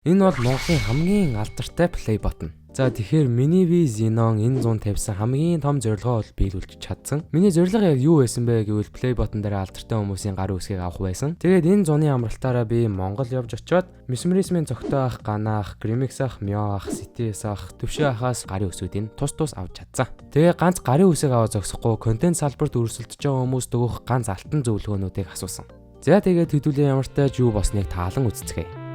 Энэ бол Монголын хамгийн алдартай play button. За тэгэхээр миний Xenon энэ 100 тавьсан хамгийн том зорилгоо бол биелүүлж чадсан. Миний зорилго яг юу байсан бэ гэвэл play button дээр алдартай хүмүүсийн гар үсгийг авах байсан. Тэгээд энэ зуны амралтаараа би Монгол явж очиод Mesmerism-ийн зөгтөө ах, Ганах, Grimix ах, Myo ах, Cities ах, Төвшөө ахаас гарын үсүүдийг тус авч чадсан. Тэгээ ганц гарын үсийг аваа зогсохгүй контент салбарт өрсөлдөж байгаа хүмүүст өгөх ганц алтан зөвлөгөөнүүдийг асуусан. За тэгээд хэдүүлээ ямар тааж юу босныг таалан үзцгээе.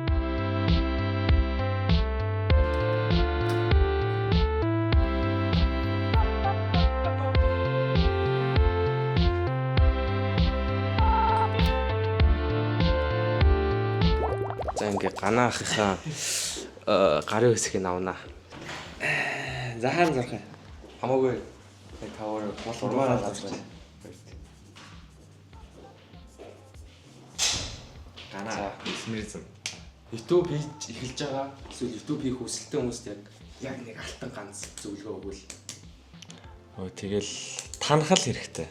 За ингээ Ганаахынхаа гарын үсгийг авнаа. За хаана зорох юм? Хамаагүй тавар урмаараа зарчих. Ганаа Mesmerism. YouTube хийж эхэлж байгаа. Эсвэл YouTube хийх хүсэлтэй хүмүүст яг нэг алтан ганц зөвлөгөө өгвөл. Тэгэл танахал хэрэгтэй.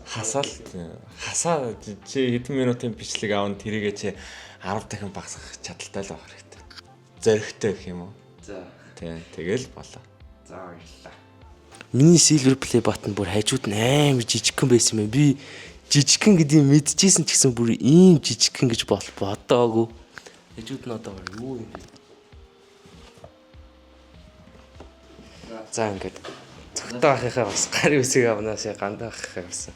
Хасаа чи хэдэн минутын бичлэг аавн тэрийгээ чи 10 дахин багасгах чадaltaй л байх хэрэгтэй. Зоригтой гэх юм уу? За. Тэгэл болоо. За баярлалаа. Миний silver play button бүр хажууд нь амар жижигхэн байсан юм. Би жижигхэн гэдгийг мэдчихсэн ч гэсэн бүр ийм жижигхэн гэж бодоогүй. Хажууд нь одоо юу юм бэ? За ингээд цогтой ахыхаа бас гарын үсгийг авнаас гандаа ахыхаа авсан.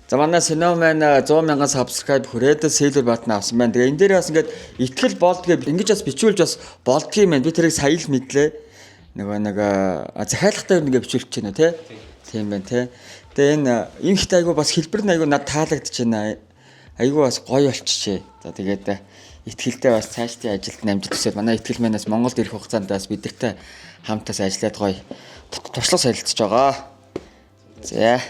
За манай Snowman 100,000 subscribe хүрээд silver button авсан байна. Тэгээ энэ дээр бас ингээд итгэл болдгийг ингэж бас бичүүлж бас болдгийг маань би тэрийг сая л мэдлээ. Нэг захиалгатай нэгэ бичүүлж байна тий. Тийм байна тий. Тэгээ энэ ихт айгу бас хэлбэр нь айгу над таалагдж байна. Айгу бас гоё болчихжээ. За тэгээд итгэлтэй бас цаашдын ажилд намжид төсөөл манай итгэл манаас Монголд ирэх хугацаанд бас бидэртэй хамтаас ажиллаад гоё туршлага солилцож байгаа. За.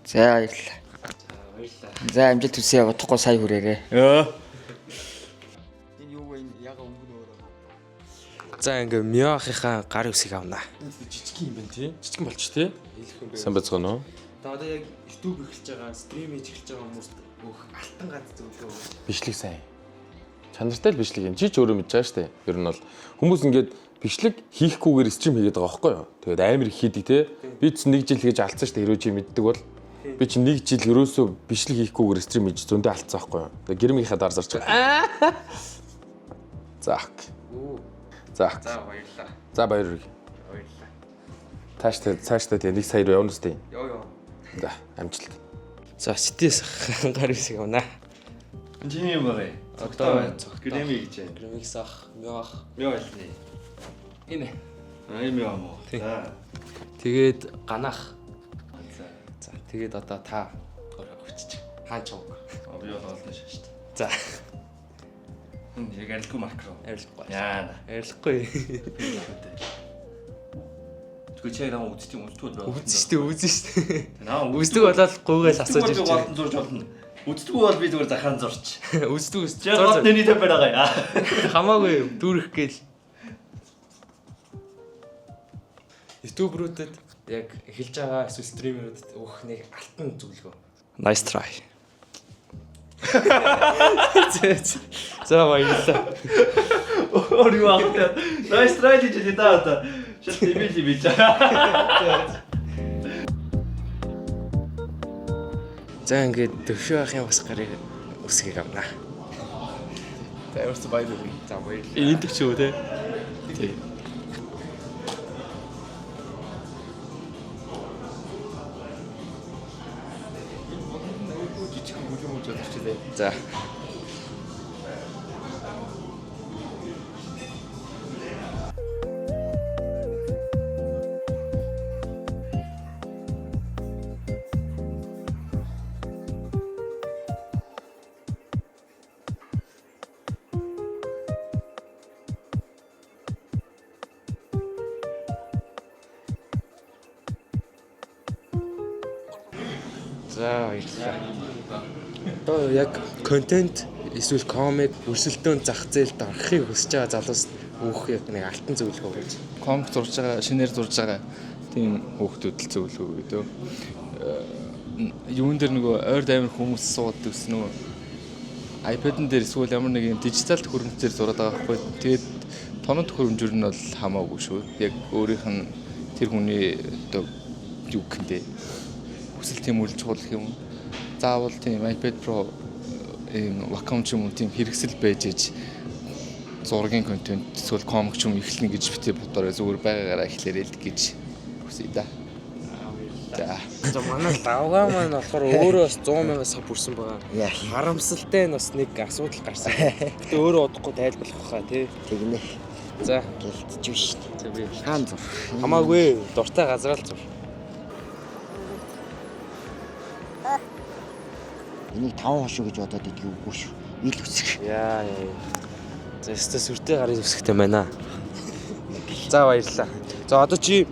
За баярлалаа. За амжилт хүсье удахгүй сая хүрээрээ. Энэ юу вэ? Яг өнгөн өөрөө. За ингээ Myo ахыхаа гарын үсгийг авнаа. Жижиг юм байна тий. Жижиг болч тий. Сайн бацгаано. Одоо яг YouTube эхэлж байгаа, стрим хийж эхэлж байгаа хүмүүст өөх алтан ганц зөвлөгөө. Бичлэг сайн. Чанартай л бичлэг юм. Чи ч өөрөө мэдж байгаа штэ. Ер нь бол хүмүүс ингээд бичлэг хийхгүйгээр стрим хийгээд байгаа байхгүй юу? Тэгээд амар их хийдэг тий. Би ч нэг жил хийж алдсан штэ. Хэрвээ чи мэддэг бол би чи нэг жил ерөөсөө бичлэг хийхгүйгээр стрим хийж зөндөө алдсан байхгүй юу? Тэгээд гэрмийнхаа дар зарч байгаа. Заах. За Баярлалаа. За баяр. Баярлалаа. Цаашдаа тийм 1 сая руу явна үстэй. Йоо. За амжилт. За Cities гарын үсгийг авнаа. Чиний юм байна. Одоо Grimix гэж. Grimix ах, Myo ах. Мё байлны. Энэ. Ийм юм уу? За. Тэгээд Ганах. За тэгээд одоо та өччих. Хаач уу? Би бол олдсон шүү дээ. За. Яг арилгүй макро. Арилахгүй. Яана. Арилахгүй. Тэгвэл чи намайг үзтгүй байх. Үзэн штэ. Наа Үздэг болоод гуйгаас асууж ирж байна. Зурж болно. Үзтгүй бол би зүгээр захаан зурч. Үздэг. Яг тэний тавьж байгаа. Хамаагүй дүүрэх гээл. YouTube-рүүдэд яг эхэлж байгаа эсвэл стримерүүдэд өөх нэг алтан зөвлөгөө. Nice try. За баярлалаа. Өөр юу ахтай. Nice try гэж хэлээд та. Шат имэйл бич. За ингээд Төвшөө ахын бас гарын үсгийг авнаа. За ямарч баярлалаа. За баярлалаа. Энд ч юу те. Тий. За. За баярлалаа. Одоо яг контент эсвэл комик өрсөлдөөн зах зээлд орохыг хүсэж байгаа залуус өөх яг нэг алтан зөвлөгөө гэж. Комик зурж байгаа, шинээр зурж байгаа тийм хүүхдүүд л зөвлөгөө гэдэг. Юун дээр нөгөө ойрд амир хүмүүс суудаг ус нөгөө iPad-н дээр эсвэл ямар нэг юм дижитал төхөөрөмжээр зураад байгаа байхгүй. Тэгээд тоног төхөөрөмжөр нь бол хамаагүй шүү. Яг өөрийнх нь тэр хүний одоо юу гэнтэй хүсэл тэмүүлж чухал юм. Заавал тийм iPad Pro ийм Wacom ч юм уу тийм хэрэгсэл байж ээж зургийн контент эсвэл комик ч юм эхлэнэ гэж битээ бодорой зүгээр байгаагаараа эхлээрэй л гэж хүсэе да. За манай давгаа маань болохоор өөрөө бас 100,000 сав бүрсэн байгаа. Харамсалтай нь бас нэг асуудал гарсан. Гэтэ өөрөө удахгүй тайлбарлах хаа тий. Тэгнэ. За гэлтэж шүү дээ. Хаан зур. Хамаагүй дуртай газраа л зур. Энийг 5 хошуу гэж бодоод идэх үгүй шүү. Ил үсэх. Яа. За өстө сүртэй гарын үсгтэй байна. За баярлалаа. За одоо чи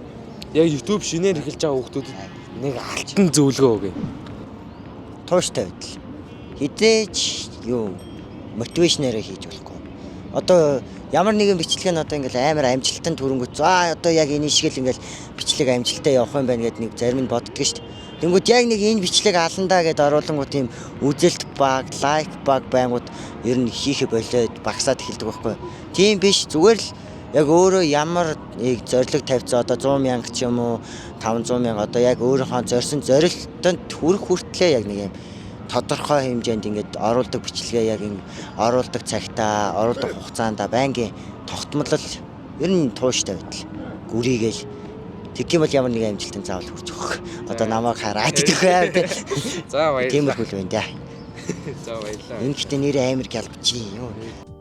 яг YouTube шинээр эхэлж байгаа хүүхдүүдэд нэг алтан зөвлөгөө өгье. Тууштай байдал. Хизээч юу мотивашнараа хийж болохгүй. Одоо ямар нэгэн бичлэг нь одоо ингээл амар амжилттай төрөнгөт. За одоо яг энэ шиг л ингээл бичлэг амжилттай явах юм байна гэд нэг зарим нь боддог шүү дээ. Тэнгүүд яг нэг энэ бичлэг аландаа гэд оруулангууд тийм үзэлт баг, лайк баг байнгут ер нь хийхэ болоод багасаад эхэлдэг байхгүй. Тийм биш зүгээр л яг өөрөө ямар нэг зориг тавьцаа одоо 100,000 ч юм уу 500,000 одоо яг өөрийнхөө зорьсон зорилтод хүрэх хүртлээр яг нэг юм тодорхой хэмжээнд ингээд оруулдаг бичлэгээ яг ин оруулдаг цагтаа оруулдаг хугацаанд байнгын тогтмол ер нь тууштай байдал гүрийгээл тэгэх юм бол ямар нэг амжилтанд заавал хүрч өгөх. Одоо намайг хараад идэх байв тий. За баярлалаа. Тийм л байна да. За баярлалаа. Энэ гэхдээ нэрээ амар гялбчи юу.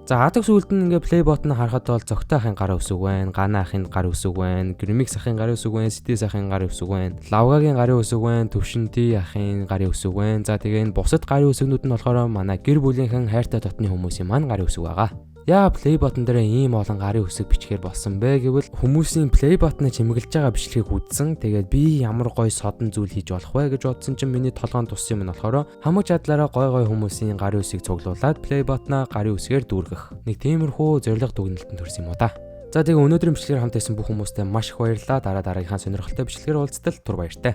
За хатаг сүлд нь ингээ play button харахад бол зөгтэй ахын гар үсэг байна, гана ахын гар үсэг байна, гэрмикс ахын гар үсэг байна, сэтээс ахын гар үсэг байна, лавгагийн гарын үсэг байна, төвшинтэй ахын гарын үсэг байна. За тэгээ энэ бусад гарын үсгнүүд нь болохоор манай гэр бүлийнхэн хайртай дотны хүмүүсийн маань гарын үсэг байгаа. Яа play button дээр ийм олон гарын үсэг бичгээр болсон бэ гэвэл хүмүүсийн play button-ыг чимэглэж байгаа бичлэгийг үзсэн. Тэгээд би ямар гоё содон зүйл хийж болох вэ гэж бодсон чинь миний толгойн туссан юм нь болохоор хамаг чадлаараа гоё хүмүүсийн гарын үсгийг цуглуулад play button-а гарын үсгээр дүүргэх. Нэг тиймэрхүү зориг дүгнэлтөнд төрсөн юм уу та. За тэгээ өнөөдрийн бичлэгээр хамт байсан бүх хүмүүстээ маш их баярлалаа. Дараагийнхаа сонирхолтой бичлэгээр уулзтал тур баяртай.